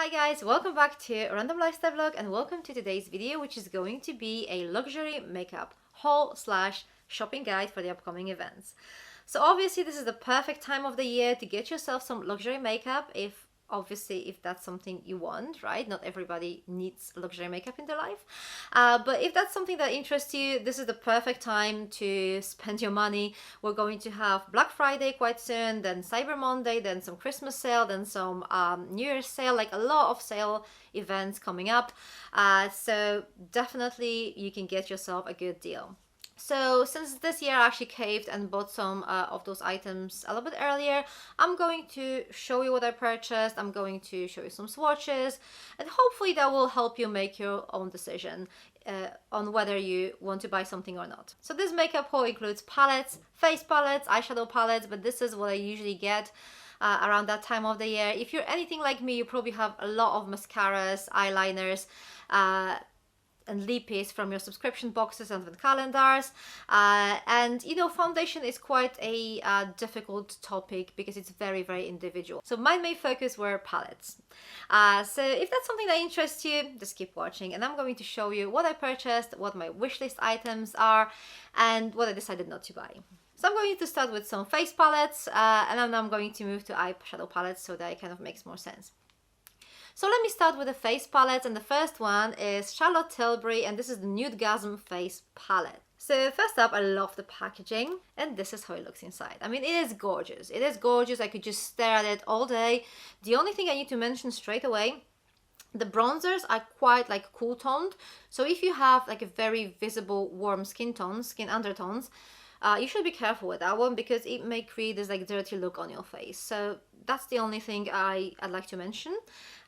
Hi guys, welcome back to a random lifestyle vlog and welcome to today's video, which is going to be a luxury makeup haul slash shopping guide for the upcoming events. So obviously this is the perfect time of the year to get yourself some luxury makeup if that's something you want, right? Not everybody needs luxury makeup in their life. But if that's something that interests you, this is the perfect time to spend your money. We're going to have Black Friday quite soon, then Cyber Monday, then some Christmas sale, then some New Year's sale, like a lot of sale events coming up. So definitely you can get yourself a good deal. So since this year I actually caved and bought some of those items a little bit earlier, I'm going to show you what I purchased, I'm going to show you some swatches, and hopefully that will help you make your own decision on whether you want to buy something or not. So this makeup haul includes palettes, face palettes, eyeshadow palettes, but this is what I usually get around that time of the year. If you're anything like me, you probably have a lot of mascaras, eyeliners, and lippies from your subscription boxes and calendars, and you know, foundation is quite a difficult topic because it's very individual. So my main focus were palettes. So if that's something that interests you, just keep watching and I'm going to show you what I purchased, what my wishlist items are, and what I decided not to buy. So I'm going to start with some face palettes, and then I'm going to move to eyeshadow palettes so that it kind of makes more sense. So let me start with the face palettes, and the first one is Charlotte Tilbury, and this is the Nudegasm face palette. So first up, I love the packaging, and this is how it looks inside. I mean, it is gorgeous. It is gorgeous. I could just stare at it all day. The only thing I need to mention straight away, the bronzers are quite like cool toned. So if you have like a very visible warm skin undertones, you should be careful with that one because it may create this like dirty look on your face. So that's the only thing I'd like to mention.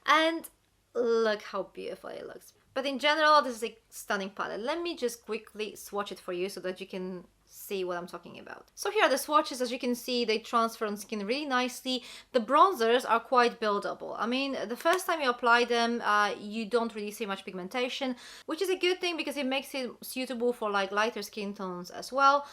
And look how beautiful it looks. But in general, this is a stunning palette. Let me just quickly swatch it for you so that you can see what I'm talking about. So here are the swatches. As you can see, they transfer on skin really nicely. The bronzers are quite buildable. I mean, the first time you apply them, you don't really see much pigmentation, which is a good thing because it makes it suitable for like lighter skin tones as well.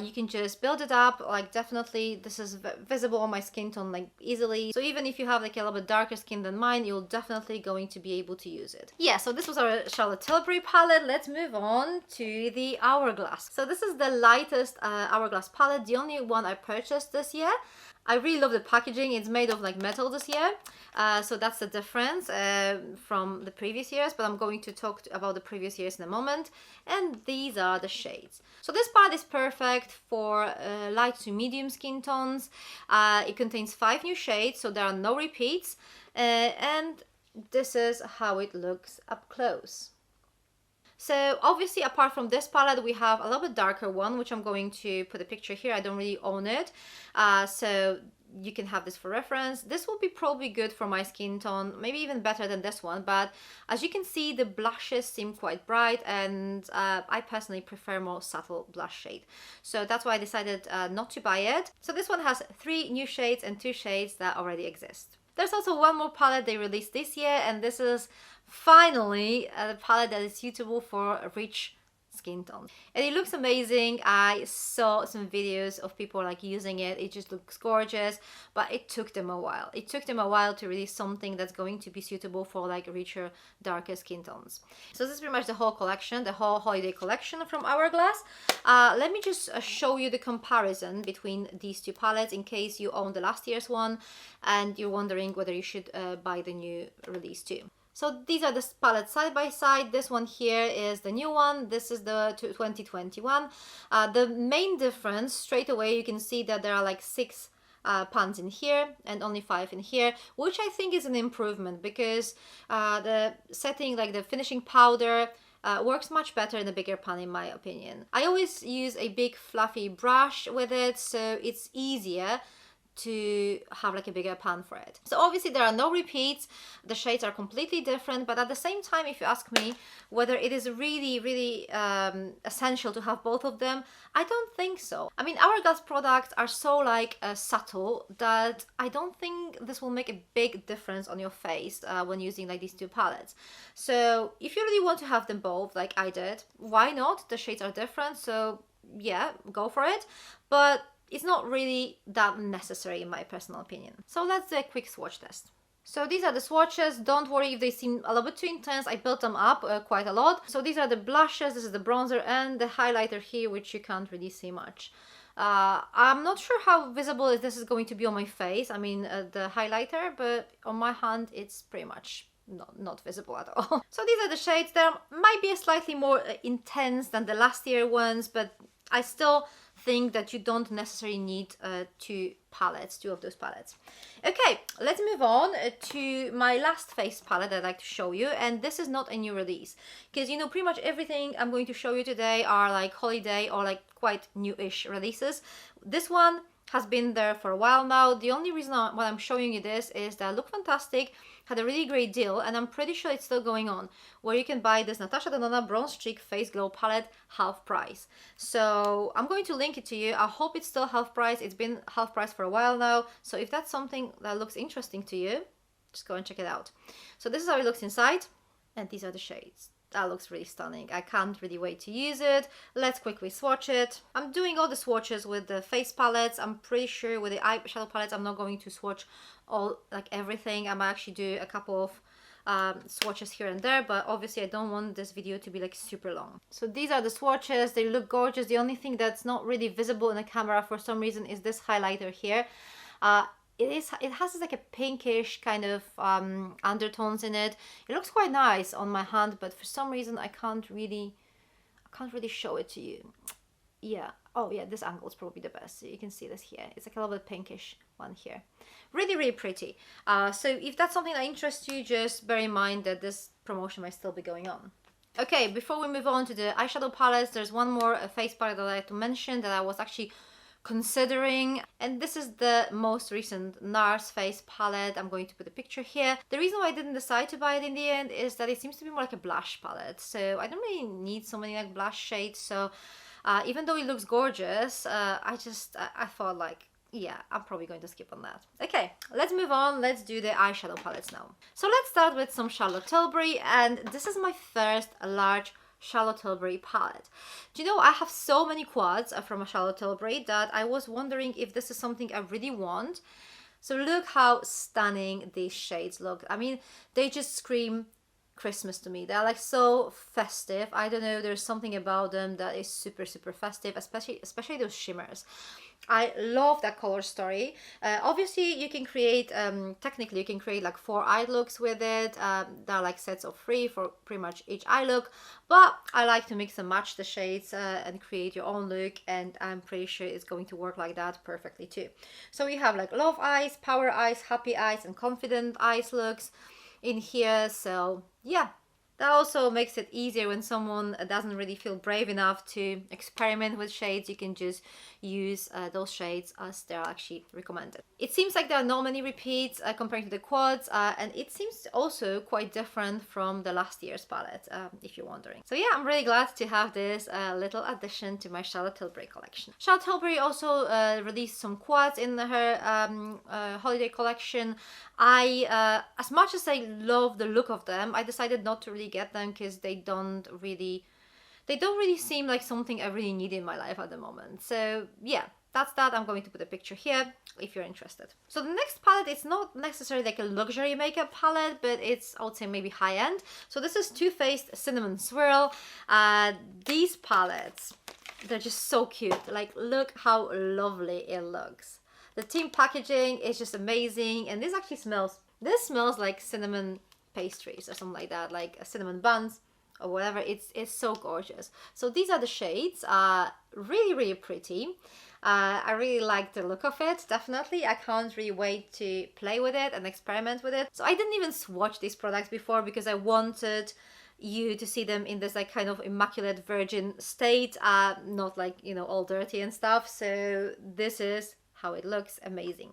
You can just build it up, like definitely this is visible on my skin tone like easily. So even if you have like a little bit darker skin than mine, you're definitely going to be able to use it. Yeah, so this was our Charlotte Tilbury palette. Let's move on to the Hourglass. So this is the lightest Hourglass palette, the only one I purchased this year. I really love the packaging. It's made of like metal this year, so that's the difference from the previous years, but I'm going to talk about the previous years in a moment. And these are the shades. So this palette is perfect for light to medium skin tones. It contains 5 new shades, so there are no repeats, and this is how it looks up close. So obviously apart from this palette, we have a little bit darker one, which I'm going to put a picture here. I don't really own it, so you can have this for reference. This will be probably good for my skin tone, maybe even better than this one, but as you can see, the blushes seem quite bright, and I personally prefer more subtle blush shade. So that's why I decided not to buy it. So this one has 3 new shades and 2 shades that already exist. There's also one more palette they released this year, and this is finally a palette that is suitable for rich skin tone, and it looks amazing. I saw some videos of people like using it. It just looks gorgeous, but it took them a while. It took them a while to release something that's going to be suitable for like richer, darker skin tones. So this is pretty much the whole collection, the whole holiday collection from Hourglass. Let me just show you the comparison between these 2 palettes in case you own the last year's one and you're wondering whether you should buy the new release too. So these are the palettes side by side. This one here is the new one. This is the 2021. The main difference, straight away, you can see that there are like 6 pans in here and only 5 in here, which I think is an improvement because the setting, like the finishing powder, works much better in a bigger pan in my opinion. I always use a big fluffy brush with it, so it's easier to have like a bigger pan for it. So obviously there are no repeats, the shades are completely different, but at the same time, if you ask me whether it is really essential to have both of them, I don't think so. I mean, Hourglass products are so like subtle that I don't think this will make a big difference on your face when using like these 2 palettes. So if you really want to have them both like I did, why not? The shades are different, so yeah, go for it. But it's not really that necessary in my personal opinion. So let's do a quick swatch test. So these are the swatches. Don't worry if they seem a little bit too intense. I built them up quite a lot. So these are the blushes. This is the bronzer and the highlighter here, which you can't really see much. I'm not sure how visible this is going to be on my face. I mean, the highlighter, but on my hand, it's pretty much not visible at all. So these are the shades. They might be slightly more intense than the last year ones, but I still think that you don't necessarily need two of those palettes. Okay, let's move on to my last face palette that I'd like to show you, and this is not a new release, because you know pretty much everything I'm going to show you today are like holiday or like quite new-ish releases. This one has been there for a while now. The only reason why I'm showing you this is that Look Fantastic had a really great deal, and I'm pretty sure it's still going on, where you can buy this Natasha Denona Bronze Cheek Face Glow palette half price. So I'm going to link it to you. I hope it's still half price. It's been half price for a while now. So if that's something that looks interesting to you, just go and check it out. So this is how it looks inside, and these are the shades. That looks really stunning. I can't really wait to use it. Let's quickly swatch it. I'm doing all the swatches with the face palettes. I'm pretty sure with the eyeshadow palettes I'm not going to swatch all, like everything. I might actually do a couple of swatches here and there, but obviously I don't want this video to be like super long. So these are the swatches. They look gorgeous. The only thing that's not really visible in the camera for some reason is this highlighter here. It has like a pinkish kind of undertones in it. It looks quite nice on my hand, but for some reason I can't really show it to you. Yeah. Oh yeah, this angle is probably the best. So you can see this here. It's like a little bit pinkish one here. Really, really pretty. So if that's something that interests you, just bear in mind that this promotion might still be going on. Okay, before we move on to the eyeshadow palettes, there's one more face palette that I like to mention that I was actually considering, and this is the most recent NARS face palette. I'm going to put a picture here. The reason why I didn't decide to buy it in the end is that it seems to be more like a blush palette, so I don't really need so many like blush shades. So even though it looks gorgeous, I thought like, yeah, I'm probably going to skip on that. Okay, let's move on. Let's do the eyeshadow palettes now. So let's start with some Charlotte Tilbury, and this is my first large Charlotte Tilbury palette. Do you know, I have so many quads from Charlotte Tilbury that I was wondering if this is something I really want. So look how stunning these shades look. I mean, they just scream Christmas to me. They're like so festive. I don't know, there's something about them that is super festive, especially those shimmers. I love that color story. Obviously you can create, technically you can create like 4 eye looks with it. There are like sets of 3 for pretty much each eye look, but I like to mix and match the shades and create your own look, and I'm pretty sure it's going to work like that perfectly too. So we have like love eyes, power eyes, happy eyes, and confident eyes looks in here. So yeah, that also makes it easier when someone doesn't really feel brave enough to experiment with shades. You can just use those shades as they're actually recommended. It seems like there are not many repeats compared to the quads, and it seems also quite different from the last year's palette, if you're wondering. So yeah, I'm really glad to have this little addition to my Charlotte Tilbury collection. Charlotte Tilbury also released some quads in her holiday collection. As much as I love the look of them, I decided not to really get them because they don't really seem like something I really need in my life at the moment. So yeah, that's that. I'm going to put a picture here if you're interested. So the next palette, it's not necessarily like a luxury makeup palette, but it's, I would say, maybe high-end. So this is Too Faced Cinnamon Swirl. These palettes, they're just so cute. Like, look how lovely it looks. The team packaging is just amazing, and this actually smells like cinnamon pastries or something like that, like cinnamon buns or whatever. It's so gorgeous. So these are the shades. Really pretty. I really like the look of it, definitely. I can't really wait to play with it and experiment with it. So I didn't even swatch these products before because I wanted you to see them in this like kind of immaculate virgin state, not like, you know, all dirty and stuff. So this is how it looks. Amazing.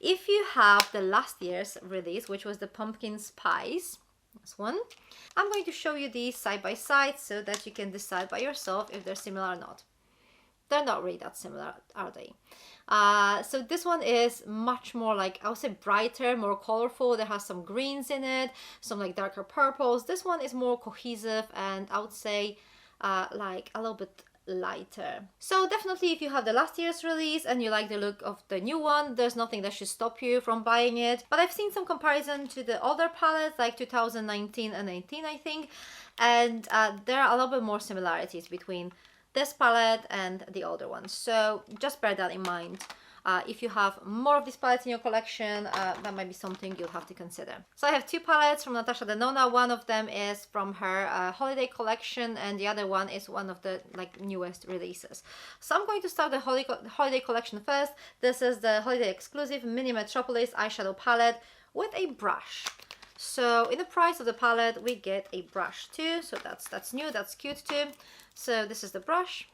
If you have the last year's release, which was the Pumpkin Spice, this one, I'm going to show you these side by side so that you can decide by yourself if they're similar or not. They're not really that similar, are they? So this one is much more like, I would say, brighter, more colorful. There has some greens in it, some like darker purples. This one is more cohesive, and I would say like a little bit lighter. So definitely if you have the last year's release and you like the look of the new one, there's nothing that should stop you from buying it. But I've seen some comparison to the older palettes, like 2019 and 18 I think, and there are a little bit more similarities between this palette and the older ones. So just bear that in mind. If you have more of these palettes in your collection, that might be something you'll have to consider. So I have two palettes from Natasha Denona. One of them is from her holiday collection, and the other one is one of the newest releases. So I'm going to start the holiday collection first. This is the holiday exclusive mini Metropolis eyeshadow palette with a brush. So in the price of the palette, we get a brush too. So that's new, that's cute too. So this is the brush.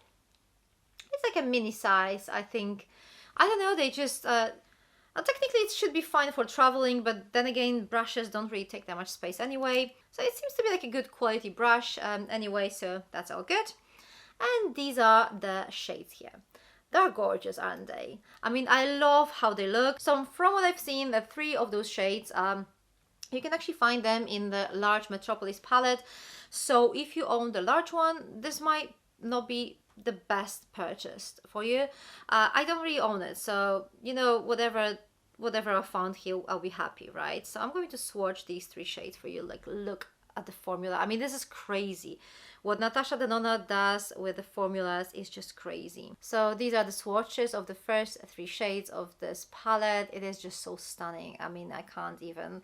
It's like a mini size, I think. I don't know, they just, technically it should be fine for traveling, but then again, brushes don't really take that much space anyway. So it seems to be like a good quality brush anyway, so that's all good. And these are the shades here. They're gorgeous, aren't they? I mean, I love how they look. So from what I've seen, the three of those shades, you can actually find them in the large Metropolis palette. So if you own the large one, this might not be the best purchase for you. I don't really own it, so you know, whatever I found here, I'll be happy, right? So I'm going to swatch these three shades for you. Like, look at the formula. I mean, this is crazy. What Natasha Denona does with the formulas is just crazy. So these are the swatches of the first three shades of this palette. It is just so stunning. I mean, I can't even.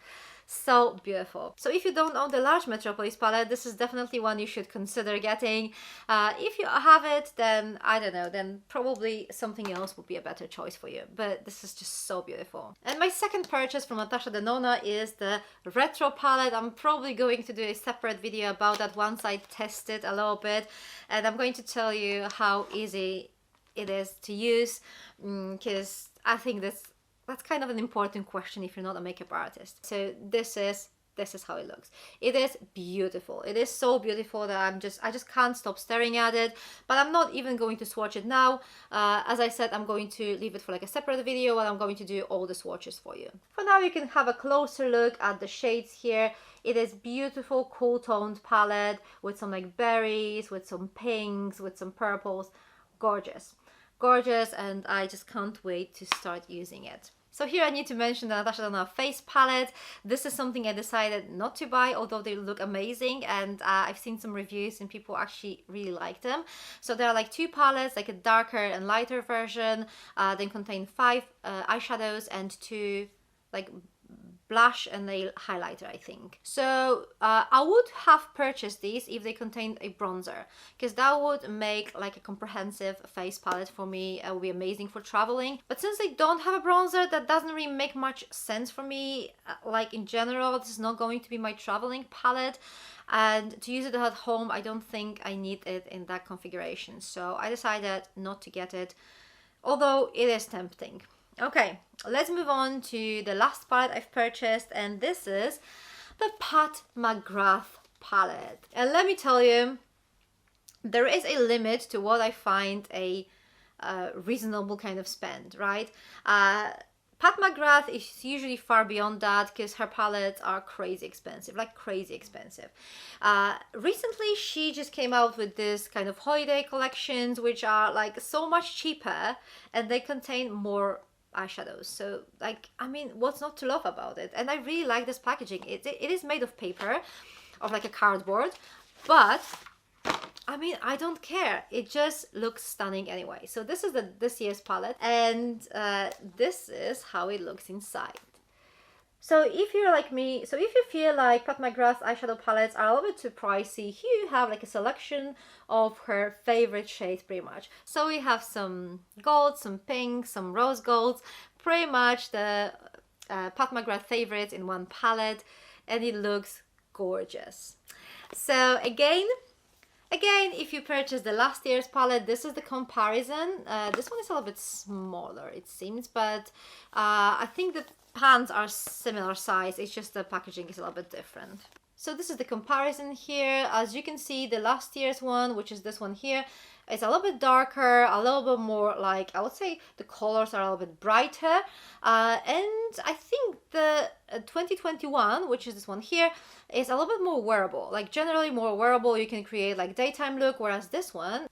So beautiful. So if you don't own the large Metropolis palette, this is definitely one you should consider getting. If you have it, then I don't know, then probably something else would be a better choice for you. But this is just so beautiful. And my second purchase from Natasha Denona is the retro palette. I'm probably going to do a separate video about that once I test it a little bit, and I'm going to tell you how easy it is to use, because I think that's kind of an important question if you're not a makeup artist. So this is how it looks. It is beautiful. It is so beautiful that I just can't stop staring at it. But I'm not even going to swatch it now. As I said, I'm going to leave it for like a separate video, and I'm going to do all the swatches for you. For now, you can have a closer look at the shades here. It is beautiful, cool toned palette with some like berries, with some pinks, with some purples. Gorgeous. Gorgeous, and I just can't wait to start using it. So here I need to mention the Natasha Denona face palette. This is something I decided not to buy, although they look amazing, and I've seen some reviews and people actually really like them. So there are like two palettes, like a darker and lighter version. They contain 5 eyeshadows and 2 like blush and a highlighter, I think. So I would have purchased these if they contained a bronzer, because that would make like a comprehensive face palette for me. It would be amazing for traveling. But since they don't have a bronzer, that doesn't really make much sense for me. Like in general, this is not going to be my traveling palette, and to use it at home, I don't think I need it in that configuration. So I decided not to get it, although it is tempting. Okay, let's move on to the last palette I've purchased, and this is the Pat McGrath palette. And let me tell you, there is a limit to what I find a reasonable kind of spend, right? Pat McGrath is usually far beyond that, because her palettes are crazy expensive, like crazy expensive. Recently, she just came out with this kind of holiday collections, which are like so much cheaper, and they contain more eyeshadows. So like, I mean, what's not to love about it? And I really like this packaging. It is made of paper, of like a cardboard, but I mean, I don't care. It just looks stunning anyway. So this is this year's palette, and this is how it looks inside. So if you're like me, so if you feel like Pat McGrath's eyeshadow palettes are a little bit too pricey, here you have like a selection of her favorite shades pretty much. So we have some gold, some pink, some rose golds, pretty much the Pat McGrath favorites in one palette, and it looks gorgeous. So again, if you purchase the last year's palette, this is the comparison. This one is a little bit smaller, it seems, but I think the pans are similar size. It's just the packaging is a little bit different. So this is the comparison here. As you can see, the last year's one, which is this one here, is a little bit darker, a little bit more like, I would say the colors are a little bit brighter. And I think the 2021, which is this one here, is a little bit more wearable. Like generally more wearable, you can create like daytime look, whereas this one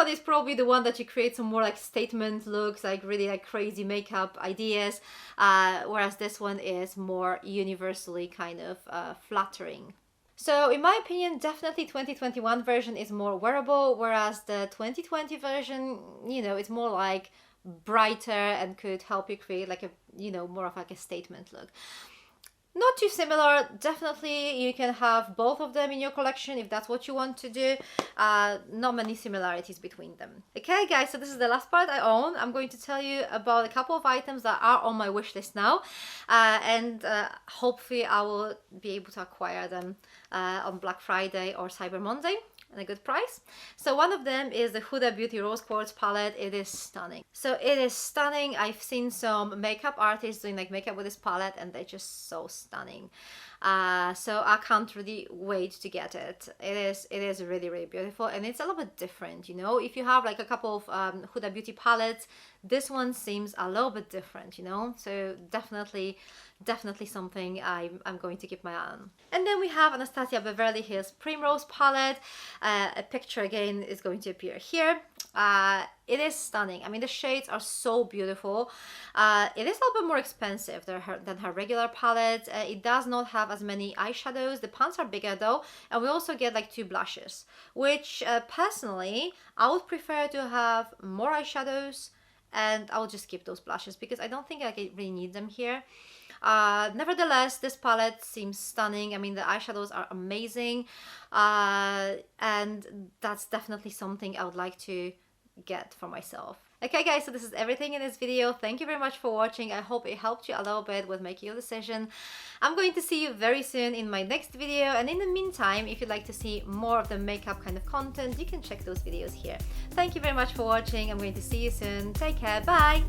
is probably the one that you create some more like statement looks, like really like crazy makeup ideas, whereas this one is more universally kind of flattering. So in my opinion, definitely 2021 version is more wearable, whereas the 2020 version, you know, it's more like brighter and could help you create like a, you know, more of like a statement look. Not too similar. Definitely you can have both of them in your collection if that's what you want to do. Not many similarities between them. Okay guys, so this is the last palette I own. I'm going to tell you about a couple of items that are on my wish list now, and hopefully I will be able to acquire them on Black Friday or Cyber Monday at a good price. So one of them is the Huda Beauty Rose Quartz palette. It is stunning. So it is stunning. I've seen some makeup artists doing like makeup with this palette and they're just so stunning. So I can't really wait to get it. It is really, really beautiful, and it's a little bit different, you know. If you have like a couple of Huda Beauty palettes, this one seems a little bit different, you know. So definitely something I'm going to keep my eye on. And then we have Anastasia Beverly Hills Primrose Palette. A picture again is going to appear here. It is stunning. I mean, the shades are so beautiful. It is a little bit more expensive than her regular palette. It does not have as many eyeshadows. The pans are bigger though, and we also get like 2 blushes, which personally I would prefer to have more eyeshadows, and I'll just skip those blushes because I don't think I really need them here. Nevertheless, this palette seems stunning. I mean, the eyeshadows are amazing, and that's definitely something I would like to get for myself. Okay guys, so this is everything in this video. Thank you very much for watching. I hope it helped you a little bit with making your decision. I'm going to see you very soon in my next video, and in the meantime, if you'd like to see more of the makeup kind of content, you can check those videos here. Thank you very much for watching. I'm going to see you soon. Take care. Bye.